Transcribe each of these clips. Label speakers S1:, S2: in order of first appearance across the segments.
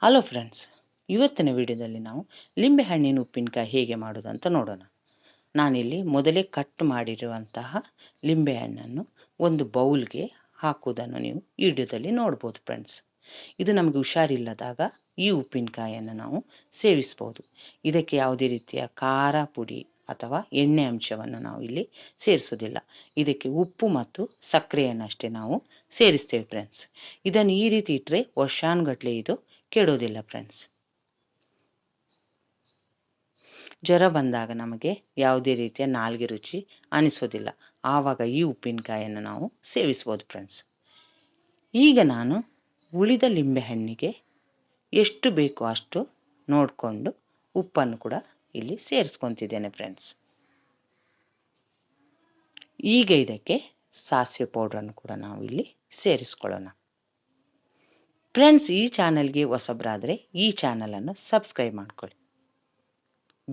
S1: Hello friends, ಇವತ್ತಿನ ವಿಡಿಯೋದಲ್ಲಿ ನಾವು ಲಿಂಬೆ ಹಣ್ಣಿನ ಉಪ್ಪಿನಕಾಯಿ ಹೇಗೆ ಮಾಡೋದು ಅಂತ ನೋಡೋಣ. ನಾನಿಲ್ಲಿ ಮೊದಲೇ ಕಟ್ ಮಾಡಿರುವಂತಹ ಲಿಂಬೆ ಹಣ್ಣನ್ನು ಒಂದು ಬೌಲ್ಗೆ ಹಾಕುವುದನ್ನು ನೀವು ಈ ವಿಡಿಯೋದಲ್ಲಿ ನೋಡ್ಬೋದು ಫ್ರೆಂಡ್ಸ್. ಇದು ನಮಗೆ ಹುಷಾರಿಲ್ಲದಾಗ ಈ ಉಪ್ಪಿನಕಾಯಿಯನ್ನು ನಾವು ಸೇವಿಸ್ಬೋದು. ಇದಕ್ಕೆ ಯಾವುದೇ ರೀತಿಯ ಖಾರ ಪುಡಿ ಅಥವಾ ಎಣ್ಣೆ ಅಂಶವನ್ನು ನಾವು ಇಲ್ಲಿ ಸೇರಿಸೋದಿಲ್ಲ. ಇದಕ್ಕೆ ಉಪ್ಪು ಮತ್ತು ಸಕ್ಕರೆಯನ್ನಷ್ಟೇ ನಾವು ಸೇರಿಸ್ತೇವೆ ಫ್ರೆಂಡ್ಸ್. ಇದನ್ನು ಈ ರೀತಿ ಇಟ್ಟರೆ ವರ್ಷಾನುಗಟ್ಟಲೆ ಇದು ಕೆಡೋದಿಲ್ಲ ಫ್ರೆಂಡ್ಸ್. ಜ್ವರ ಬಂದಾಗ ನಮಗೆ ಯಾವುದೇ ರೀತಿಯ ನಾಲಿಗೆ ರುಚಿ ಅನಿಸೋದಿಲ್ಲ, ಆವಾಗ ಈ ಉಪ್ಪಿನಕಾಯಿಯನ್ನು ನಾವು ಸೇವಿಸ್ಬೋದು ಫ್ರೆಂಡ್ಸ್. ಈಗ ನಾನು ಉಳಿದ ಲಿಂಬೆಹಣ್ಣಿಗೆ ಎಷ್ಟು ಬೇಕೋ ಅಷ್ಟು ನೋಡಿಕೊಂಡು ಉಪ್ಪನ್ನು ಕೂಡ ಇಲ್ಲಿ ಸೇರಿಸ್ಕೊತಿದ್ದೇನೆ ಫ್ರೆಂಡ್ಸ್. ಈಗ ಇದಕ್ಕೆ ಸಾಸಿವೆ ಪೌಡ್ರನ್ನು ಕೂಡ ನಾವು ಇಲ್ಲಿ ಸೇರಿಸ್ಕೊಳ್ಳೋಣ ಫ್ರೆಂಡ್ಸ್. ಈ ಚಾನಲ್ಗೆ ಹೊಸಬರಾದರೆ ಈ ಚಾನಲನ್ನು ಸಬ್ಸ್ಕ್ರೈಬ್ ಮಾಡ್ಕೊಳ್ಳಿ.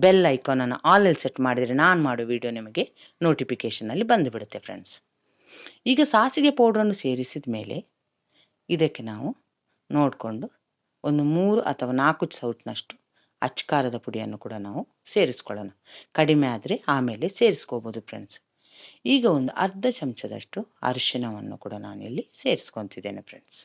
S1: ಬೆಲ್ ಐಕಾನನ್ನು ಆಲಲ್ಲಿ ಸೆಟ್ ಮಾಡಿದರೆ ನಾನು ಮಾಡೋ ವಿಡಿಯೋ ನಿಮಗೆ ನೋಟಿಫಿಕೇಷನಲ್ಲಿ ಬಂದುಬಿಡುತ್ತೆ ಫ್ರೆಂಡ್ಸ್. ಈಗ ಸಾಸಿವೆ ಪೌಡ್ರನ್ನು ಸೇರಿಸಿದ ಮೇಲೆ ಇದಕ್ಕೆ ನಾವು ನೋಡಿಕೊಂಡು ಒಂದು 3 ಅಥವಾ 4 ಸೌಟ್ನಷ್ಟು ಅಚ್ಕಾರದ ಪುಡಿಯನ್ನು ಕೂಡ ನಾವು ಸೇರಿಸ್ಕೊಳ್ಳೋಣ. ಕಡಿಮೆ ಆದರೆ ಆಮೇಲೆ ಸೇರಿಸ್ಕೋಬೋದು ಫ್ರೆಂಡ್ಸ್. ಈಗ ಒಂದು ಅರ್ಧ ಚಮಚದಷ್ಟು ಅರಿಶಿಣವನ್ನು ಕೂಡ ನಾನಿಲ್ಲಿ ಸೇರಿಸ್ಕೊತಿದ್ದೇನೆ ಫ್ರೆಂಡ್ಸ್.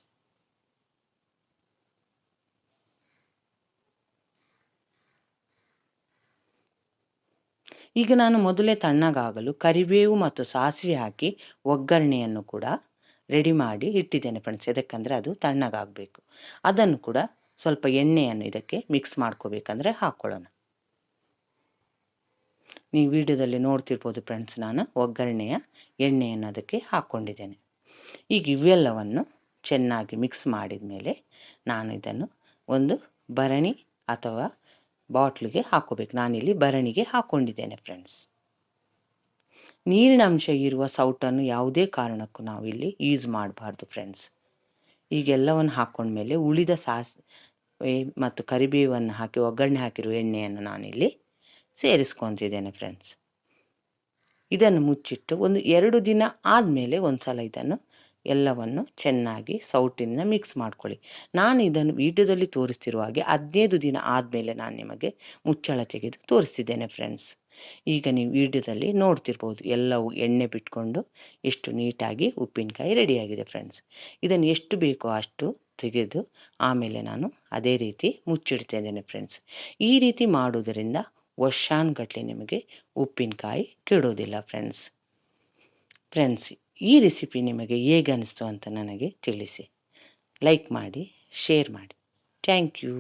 S1: ಈಗ ನಾನು ಮೊದಲೇ ತಣ್ಣಗಾಗಲು ಕರಿಬೇವು ಮತ್ತು ಸಾಸಿವೆ ಹಾಕಿ ಒಗ್ಗರಣೆಯನ್ನು ಕೂಡ ರೆಡಿ ಮಾಡಿ ಇಟ್ಟಿದ್ದೇನೆ ಫ್ರೆಂಡ್ಸ್. ಯಾಕಂದರೆ ಅದು ತಣ್ಣಗಾಗಬೇಕು. ಅದನ್ನು ಕೂಡ ಸ್ವಲ್ಪ ಎಣ್ಣೆಯನ್ನು ಇದಕ್ಕೆ ಮಿಕ್ಸ್ ಮಾಡ್ಕೋಬೇಕಂದ್ರೆ ಹಾಕ್ಕೊಳ್ಳೋಣ. ನೀವು ವಿಡಿಯೋದಲ್ಲಿ ನೋಡ್ತಿರ್ಬೋದು ಫ್ರೆಂಡ್ಸ್, ನಾನು ಒಗ್ಗರಣೆಯ ಎಣ್ಣೆಯನ್ನು ಅದಕ್ಕೆ ಹಾಕ್ಕೊಂಡಿದ್ದೇನೆ. ಈಗ ಇವೆಲ್ಲವನ್ನು ಚೆನ್ನಾಗಿ ಮಿಕ್ಸ್ ಮಾಡಿದ ಮೇಲೆ ನಾನು ಇದನ್ನು ಒಂದು ಭರಣಿ ಅಥವಾ ಬಾಟ್ಲಿಗೆ ಹಾಕ್ಕೋಬೇಕು. ನಾನಿಲ್ಲಿ ಭರಣಿಗೆ ಹಾಕ್ಕೊಂಡಿದ್ದೇನೆ ಫ್ರೆಂಡ್ಸ್. ನೀರಿನ ಅಂಶ ಇರುವ ಸೌಟನ್ನು ಯಾವುದೇ ಕಾರಣಕ್ಕೂ ನಾವಿಲ್ಲಿ ಯೂಸ್ ಮಾಡಬಾರ್ದು ಫ್ರೆಂಡ್ಸ್. ಈಗೆಲ್ಲವನ್ನು ಹಾಕ್ಕೊಂಡ್ಮೇಲೆ ಉಳಿದ ಸಾಸಿವೆ ಮತ್ತು ಕರಿಬೇವನ್ನು ಹಾಕಿ ಒಗ್ಗರಣೆ ಹಾಕಿರುವ ಎಣ್ಣೆಯನ್ನು ನಾನಿಲ್ಲಿ ಸೇರಿಸ್ಕೊತಿದ್ದೇನೆ ಫ್ರೆಂಡ್ಸ್. ಇದನ್ನು ಮುಚ್ಚಿಟ್ಟು ಒಂದು 2 ದಿನ ಆದಮೇಲೆ ಒಂದು ಸಲ ಇದನ್ನು ಎಲ್ಲವನ್ನು ಚೆನ್ನಾಗಿ ಸೌಟಿಂದ ಮಿಕ್ಸ್ ಮಾಡ್ಕೊಳ್ಳಿ. ನಾನು ಇದನ್ನು ವಿಡಿಯೋದಲ್ಲಿ ತೋರಿಸ್ತಿರುವ ಹಾಗೆ 15 ದಿನ ಆದಮೇಲೆ ನಾನು ನಿಮಗೆ ಮುಚ್ಚಳ ತೆಗೆದು ತೋರಿಸ್ತಿದ್ದೇನೆ ಫ್ರೆಂಡ್ಸ್. ಈಗ ನೀವು ವಿಡಿಯೋದಲ್ಲಿ ನೋಡ್ತಿರ್ಬೋದು, ಎಲ್ಲವೂ ಎಣ್ಣೆ ಬಿಟ್ಕೊಂಡು ಎಷ್ಟು ನೀಟಾಗಿ ಉಪ್ಪಿನಕಾಯಿ ರೆಡಿಯಾಗಿದೆ ಫ್ರೆಂಡ್ಸ್. ಇದನ್ನು ಎಷ್ಟು ಬೇಕೋ ಅಷ್ಟು ತೆಗೆದು ಆಮೇಲೆ ನಾನು ಅದೇ ರೀತಿ ಮುಚ್ಚಿಡ್ತಿದ್ದೇನೆ ಫ್ರೆಂಡ್ಸ್. ಈ ರೀತಿ ಮಾಡೋದರಿಂದ ವರ್ಷಾನುಗಟ್ಟಲೆ ನಿಮಗೆ ಉಪ್ಪಿನಕಾಯಿ ಕೆಡೋದಿಲ್ಲ ಫ್ರೆಂಡ್ಸ್. ಈ ರೆಸಿಪಿ ನಿಮಗೆ ಹೇಗೆ ಅನಿಸ್ತು ಅಂತ ನನಗೆ ತಿಳಿಸಿ. ಲೈಕ್ ಮಾಡಿ, ಶೇರ್ ಮಾಡಿ. Thank you.